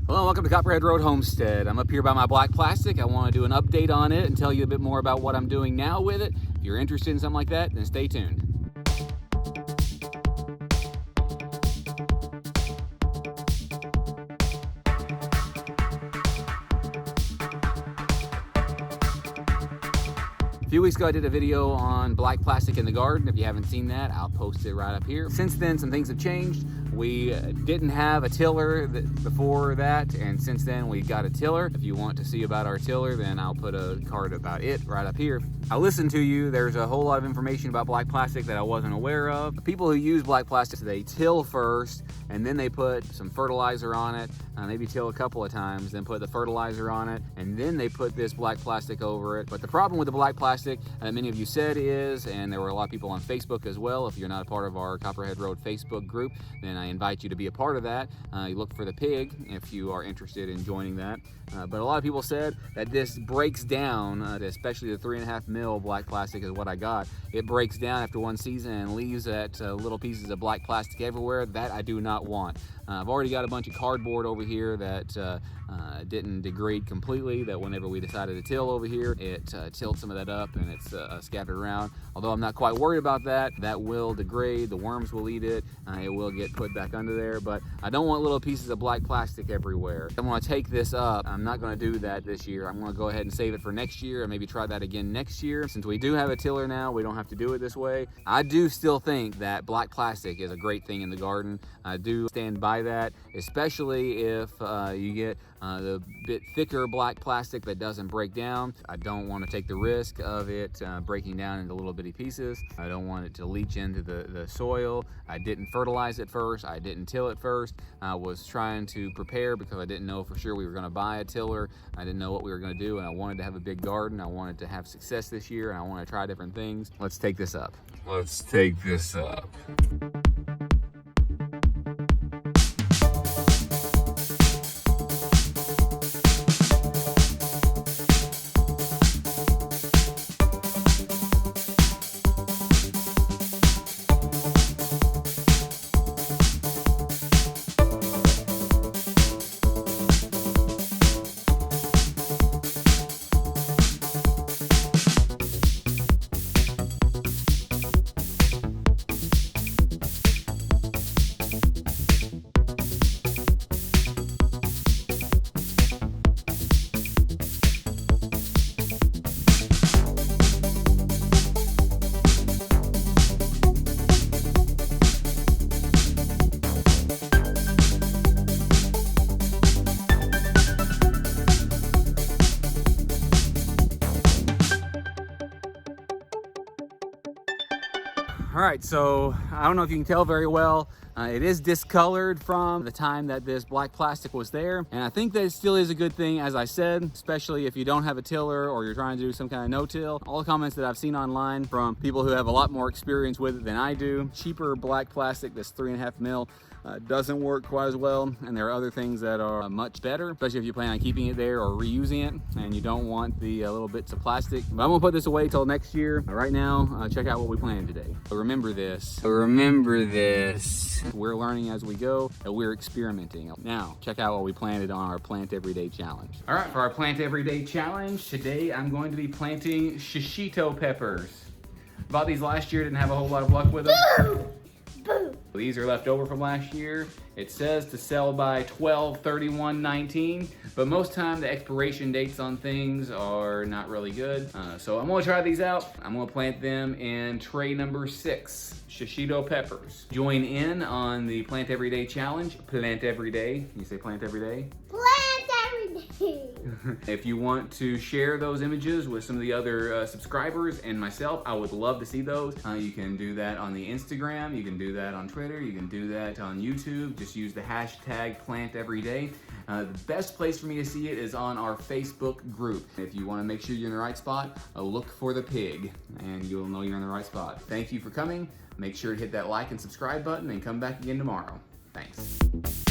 Hello, welcome to Copperhead Road Homestead. I'm up here by my black plastic. I want to do an update on it and tell you a bit more about what I'm doing now with it. If you're interested in something like that, then stay tuned. A few weeks ago I did a video on black plastic in the garden. If you haven't seen that, I'll post it right up here. Since then, some things have changed. We didn't have a tiller before that, and since then we got a tiller. If you want to see about our tiller, then I'll put a card about it right up here. I listened to you. There's a whole lot of information about black plastic that I wasn't aware of. The people who use black plastic, they till first, and then they put some fertilizer on it, maybe till a couple of times, then put the fertilizer on it, and then they put this black plastic over it. But the problem with the black plastic, many of you said is, and there were a lot of people on Facebook as well. If you're not a part of our Copperhead Road Facebook group, then I invite you to be a part of that. You look for the pig if you are interested in joining that. But a lot of people said that this breaks down, especially the 3.5 mil black plastic is what I got. It breaks down after one season and leaves that little pieces of black plastic everywhere. That I do not want. I've already got a bunch of cardboard over here that didn't degrade completely, that whenever we decided to till over here, it tilled some of that up and it's scattered around. Although I'm not quite worried about that. That will degrade, the worms will eat it, it will get put back under there, but I don't want little pieces of black plastic everywhere. I'm gonna take this up. I'm not gonna do that this year. I'm gonna go ahead and save it for next year and maybe try that again next year. Since we do have a tiller now, we don't have to do it this way. I do still think that black plastic is a great thing in the garden. I do stand by that, especially if you get the bit thicker black plastic that doesn't break down. I don't want to take the risk of it breaking down into little bitty pieces. I don't want it to leach into the soil. I didn't fertilize it first. I didn't till it first. I was trying to prepare because I didn't know for sure we were going to buy a tiller. I didn't know what we were going to do, and I wanted to have a big garden. I wanted to have success this year, and I want to try different things. Let's take this up. Let's take this up. All right, so I don't know if you can tell very well. It is discolored from the time that this black plastic was there. And I think that it still is a good thing, as I said, especially if you don't have a tiller or you're trying to do some kind of no-till. All the comments that I've seen online from people who have a lot more experience with it than I do. Cheaper black plastic, this 3.5 mil, doesn't work quite as well. And there are other things that are much better, especially if you plan on keeping it there or reusing it and you don't want the little bits of plastic. But I'm gonna put this away till next year. Right now, check out what we planted today. But remember this. Remember this. We're learning as we go, and we're experimenting. Now, check out what we planted on our Plant Everyday Challenge. All right, for our Plant Everyday Challenge, today I'm going to be planting shishito peppers. Bought these last year, didn't have a whole lot of luck with them. Boo! Boo! These are left over from last year. It says to sell by 12/31/19, but most time the expiration dates on things are not really good. So I'm gonna try these out. I'm gonna plant them in tray number 6, shishito peppers. Join in on the Plant Everyday Challenge. Plant Everyday. You say plant every day? Plant every day. If you want to share those images with some of the other subscribers and myself, I would love to see those. You can do that on the Instagram, you can do that on Twitter, you can do that on YouTube. Just use the hashtag #PlantEveryday. The best place for me to see it is on our Facebook group. If you want to make sure you're in the right spot, look for the pig and you'll know you're in the right spot. Thank you for coming. Make sure to hit that like and subscribe button and come back again tomorrow. Thanks.